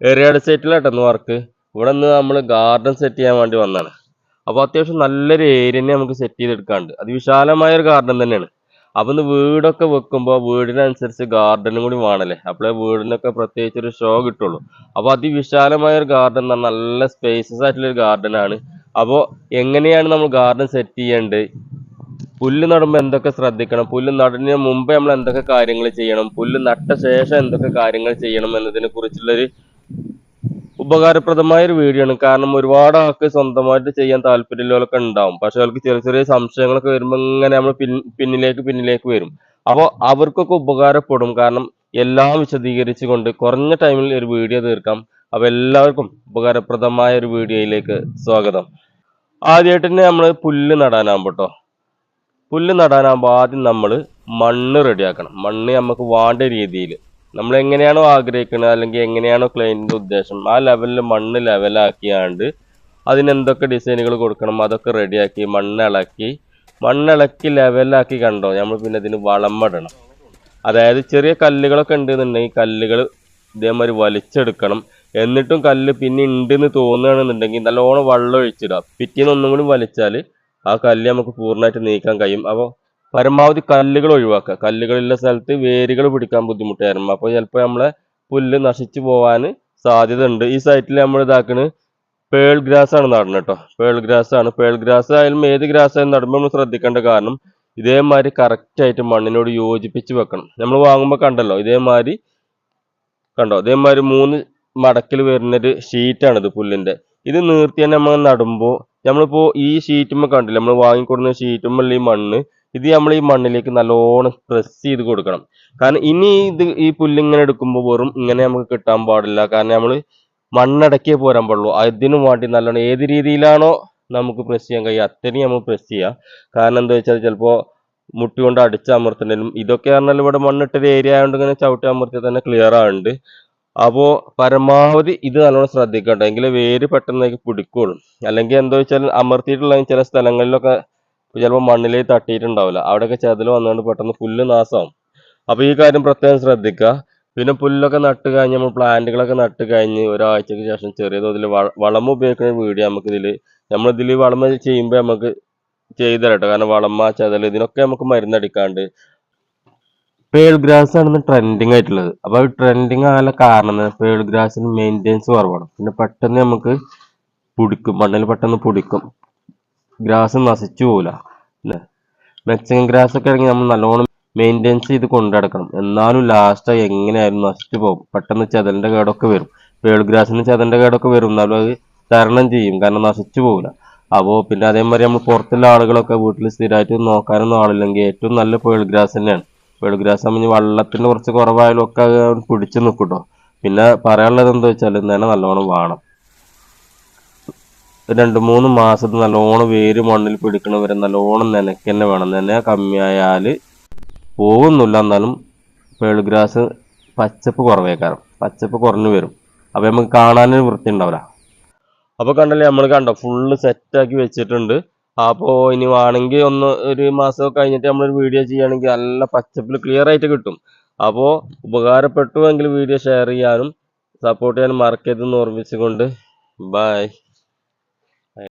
Eriyad സൈറ്റിലാട്ടെന്ന് work. ഇവിടെ നിന്ന് നമ്മൾ ഗാർഡൻ സെറ്റ് ചെയ്യാൻ വേണ്ടി വന്നതാണ്. അപ്പോൾ അത്യാവശ്യം നല്ലൊരു ഏരിയ തന്നെ നമുക്ക് സെറ്റ് ചെയ്തെടുക്കാണ്ട്. അത് വിശാലമായ ഒരു ഗാർഡൻ തന്നെയാണ്. അപ്പം ഇന്ന് വീടൊക്കെ വെക്കുമ്പോൾ വീടിനനുസരിച്ച് ഗാർഡനും കൂടി വേണമല്ലേ, അപ്പോഴേ വീടിനൊക്കെ പ്രത്യേകിച്ച് ഒരു ഷോ കിട്ടുള്ളൂ. അപ്പോൾ അതിവിശാലമായ ഒരു ഗാർഡൻ എന്ന് പറഞ്ഞാൽ നല്ല സ്പേസസ് ആയിട്ടുള്ള ഒരു ഗാർഡനാണ്. അപ്പോൾ എങ്ങനെയാണ് നമ്മൾ ഗാർഡൻ സെറ്റ് ചെയ്യേണ്ടത്, പുല്ല് നടുമ്പോൾ എന്തൊക്കെ ശ്രദ്ധിക്കണം, പുല്ല് നടുന്നതിന് മുമ്പേ നമ്മൾ എന്തൊക്കെ കാര്യങ്ങൾ ചെയ്യണം, പുല്ല് നട്ട ശേഷം എന്തൊക്കെ കാര്യങ്ങൾ ചെയ്യണം എന്നതിനെ കുറിച്ചുള്ളൊരു ഉപകാരപ്രദമായ ഒരു വീഡിയോ ആണ്. കാരണം ഒരുപാട് ആൾക്ക് സ്വന്തമായിട്ട് ചെയ്യാൻ താല്പര്യമുള്ളവരൊക്കെ ഉണ്ടാവും. പക്ഷെ അവർക്ക് ചെറിയ ചെറിയ സംശയങ്ങളൊക്കെ വരുമ്പോൾ ഇങ്ങനെ നമ്മൾ പിന്നിലേക്ക് വരും. അപ്പോൾ അവർക്കൊക്കെ ഉപകാരപ്പെടും. കാരണം എല്ലാം വിശദീകരിച്ചു കൊണ്ട് കുറഞ്ഞ ടൈമിൽ ഒരു വീഡിയോ തീർക്കാം. അപ്പോൾ എല്ലാവർക്കും ഉപകാരപ്രദമായ ഒരു വീഡിയോയിലേക്ക് സ്വാഗതം. ആദ്യമായിട്ട് തന്നെ നമ്മൾ പുല്ല് നടാനാകുമ്പോൾ ആദ്യം നമ്മൾ മണ്ണ് റെഡിയാക്കണം. മണ്ണ് നമുക്ക് വേണ്ട രീതിയിൽ നമ്മൾ എങ്ങനെയാണോ ആഗ്രഹിക്കുന്നത്, അല്ലെങ്കിൽ എങ്ങനെയാണോ ക്ലയൻറ്റിൻ്റെ ഉദ്ദേശം, ആ ലെവലിൽ മണ്ണ് ലെവലാക്കിയാണ്ട് അതിനെന്തൊക്കെ ഡിസൈനുകൾ കൊടുക്കണം അതൊക്കെ റെഡിയാക്കി മണ്ണിളക്കി ലെവലാക്കി കണ്ടോ നമ്മൾ പിന്നെ ഇതിന് വളമിടണം. അതായത് ചെറിയ കല്ലുകളൊക്കെ ഉണ്ടെന്നുണ്ടെങ്കിൽ കല്ലുകൾ ഇതേമാതിരി വലിച്ചെടുക്കണം. എന്നിട്ടും കല്ല് പിന്നെ ഉണ്ടെന്ന് തോന്നുകയാണെന്നുണ്ടെങ്കിൽ നല്ലോണം വെള്ളം ഒഴിച്ചിടുക. പിറ്റേന്ന് ഒന്നും കൂടി വലിച്ചാൽ ആ കല്ല് നമുക്ക് പൂർണ്ണമായിട്ട് നീക്കാൻ കഴിയും. അപ്പോൾ പരമാവധി കല്ലുകൾ ഒഴിവാക്കുക. കല്ലുകളുള്ള സ്ഥലത്ത് വേരുകൾ പിടിക്കാൻ ബുദ്ധിമുട്ടായിരുന്നു. അപ്പോൾ ചിലപ്പോൾ നമ്മളെ പുല്ല് നശിച്ചു പോകാൻ സാധ്യത ഉണ്ട്. ഈ സൈറ്റിൽ നമ്മൾ ഇതാക്കുന്നത് പേൾ ഗ്രാസ് ആണ് നടുന്നത് കേട്ടോ. പേൾ ഗ്രാസ് ആയാലും ഏത് ഗ്രാസ് ആയാലും നടുമ്പോൾ നമ്മൾ ശ്രദ്ധിക്കേണ്ട കാരണം ഇതേമാതിരി കറക്റ്റായിട്ട് മണ്ണിനോട് യോജിപ്പിച്ച് വെക്കണം. നമ്മൾ വാങ്ങുമ്പോൾ ഇതേമാതിരി 3 മടക്കിൽ വരുന്നൊരു ഷീറ്റാണിത് പുല്ലിൻ്റെ. ഇത് നീർത്തി തന്നെ നമ്മൾ നടുമ്പോൾ നമ്മളിപ്പോൾ ഈ ഷീറ്റുമ്പോൾ കണ്ടില്ല, നമ്മൾ വാങ്ങിക്കൊടുന്ന ഷീറ്റുമ്പോൾ ഈ മണ്ണ് ഇത് നമ്മൾ ഈ മണ്ണിലേക്ക് നല്ലോണം പ്രസ് ചെയ്ത് കൊടുക്കണം. കാരണം ഇനി ഈ പുല്ലിങ്ങനെ എടുക്കുമ്പോൾ വെറും ഇങ്ങനെ നമുക്ക് കിട്ടാൻ പാടില്ല. കാരണം നമ്മൾ മണ്ണടക്കിയേ പോരാൻ പാടുള്ളൂ. അതിനു വേണ്ടി നല്ലോണം ഏത് രീതിയിലാണോ നമുക്ക് പ്രസ് ചെയ്യാൻ കഴിയുക അത്രയും നമ്മൾ പ്രസ് ചെയ്യുക. കാരണം എന്താ വെച്ചാൽ ചിലപ്പോൾ മുട്ടി കൊണ്ട് അടിച്ചമർത്തുന്നതിനും ഇതൊക്കെ പറഞ്ഞാൽ ഇവിടെ മണ്ണിട്ടൊരു ഏരിയ ആയതുകൊണ്ട് ഇങ്ങനെ ചവിട്ടി അമർത്തിയാൽ തന്നെ ക്ലിയർ ആവുന്നുണ്ട്. അപ്പോൾ പരമാവധി ഇത് നല്ലോണം ശ്രദ്ധിക്കട്ടെ, എങ്കിലേ വേര് പെട്ടെന്നേക്ക് പിടിക്കുള്ളൂ. അല്ലെങ്കിൽ എന്താ വെച്ചാൽ അമർത്തിയിട്ടുള്ള ചില സ്ഥലങ്ങളിലൊക്കെ ചിലപ്പോൾ മണ്ണിലേക്ക് തട്ടിയിട്ടുണ്ടാവില്ല, അവിടെയൊക്കെ ചെതൽ വന്നുകൊണ്ട് പെട്ടെന്ന് പുല്ല് നാശമാവും. അപ്പോൾ ഈ കാര്യം പ്രത്യേകം ശ്രദ്ധിക്കുക. പിന്നെ പുല്ലൊക്കെ നട്ട് കഴിഞ്ഞ് നമ്മൾ പ്ലാന്റുകളൊക്കെ നട്ട് കഴിഞ്ഞ് ഒരാഴ്ചയ്ക്ക് ശേഷം ചെറിയ തോതിൽ വളം ഉപയോഗിക്കുന്ന വീഡിയോ നമ്മളിതിൽ വളം ചെയ്യുമ്പോൾ നമുക്ക് ചെയ്തു തരട്ടോ. കാരണം വളമ ചെതൽ ഇതിനൊക്കെ നമുക്ക് മരുന്നടിക്കാണ്ട്. പേൾ ഗ്രാസ് ആണ് ട്രെൻഡിങ് ആയിട്ടുള്ളത്. അപ്പോൾ ട്രെൻഡിങ് ആകാനുള്ള കാരണം പേൾ ഗ്രാസിന് മെയിൻ്റെനൻസ് കുറവാണ്. പിന്നെ പെട്ടെന്ന് നമുക്ക് മണ്ണിൽ പെട്ടെന്ന് പൊടിക്കും, ഗ്രാസ് നശിച്ചു പോകില്ല അല്ലേ. മെക്സിക്കൻ ഗ്രാസ് ഒക്കെ ആണെങ്കിൽ നമ്മൾ നല്ലോണം മെയിൻ്റെനൻസ് ചെയ്ത് കൊണ്ടുനടക്കണം. എന്നാലും ലാസ്റ്റ് എങ്ങനെയായാലും നശിച്ചു പോകും. പെട്ടെന്ന് ചെതലിൻ്റെ കേടൊക്കെ വരും. പേൾ ഗ്രാസിന് ചെതലിൻ്റെ കേടൊക്കെ വരും, എന്നാലും അത് തരണം ചെയ്യും, കാരണം നശിച്ചു പോകില്ല. അപ്പോൾ പിന്നെ അതേമാതിരി നമ്മൾ പുറത്തുള്ള ആളുകളൊക്കെ വീട്ടിൽ സ്ഥിരമായിട്ട് നോക്കാനൊന്നും ആളില്ലെങ്കിൽ ഏറ്റവും നല്ല പേൾ ഗ്രാസ് തന്നെയാണ്. പേൾ ഗ്രാസ് ആകുമ്പോൾ വെള്ളത്തിന് കുറച്ച് കുറവായാലും ഒക്കെ പിടിച്ച് നിൽക്കും കേട്ടോ. പിന്നെ പറയാനുള്ളത് എന്താ വെച്ചാൽ തന്നെ നല്ലോണം വേണം. 2-3 മാസത്തിൽ നല്ലോണം വേര് മണ്ണിൽ പിടിക്കണവരെ നല്ലോണം നനയ്ക്ക് തന്നെ വേണം. നന കമ്മിയായാൽ പോകുന്നില്ല, എന്നാലും പേൾ ഗ്രാസ് പച്ചപ്പ് കുറഞ്ഞു വരും. അപ്പോൾ നമുക്ക് കാണാനൊരു വൃത്തി ഉണ്ടാവില്ല. അപ്പോൾ നമ്മൾ ഫുള്ള് സെറ്റാക്കി വെച്ചിട്ടുണ്ട്. അപ്പോൾ ഇനി വേണമെങ്കിൽ ഒരു മാസമൊക്കെ കഴിഞ്ഞിട്ട് നമ്മളൊരു വീഡിയോ ചെയ്യുകയാണെങ്കിൽ നല്ല പച്ചപ്പിൽ ക്ലിയർ ആയിട്ട് കിട്ടും. അപ്പോൾ ഉപകാരപ്പെട്ടുവെങ്കിൽ വീഡിയോ ഷെയർ ചെയ്യാനും സപ്പോർട്ട് ചെയ്യാനും മറക്കരുതെന്ന് ഓർമ്മിച്ചുകൊണ്ട് ബൈ.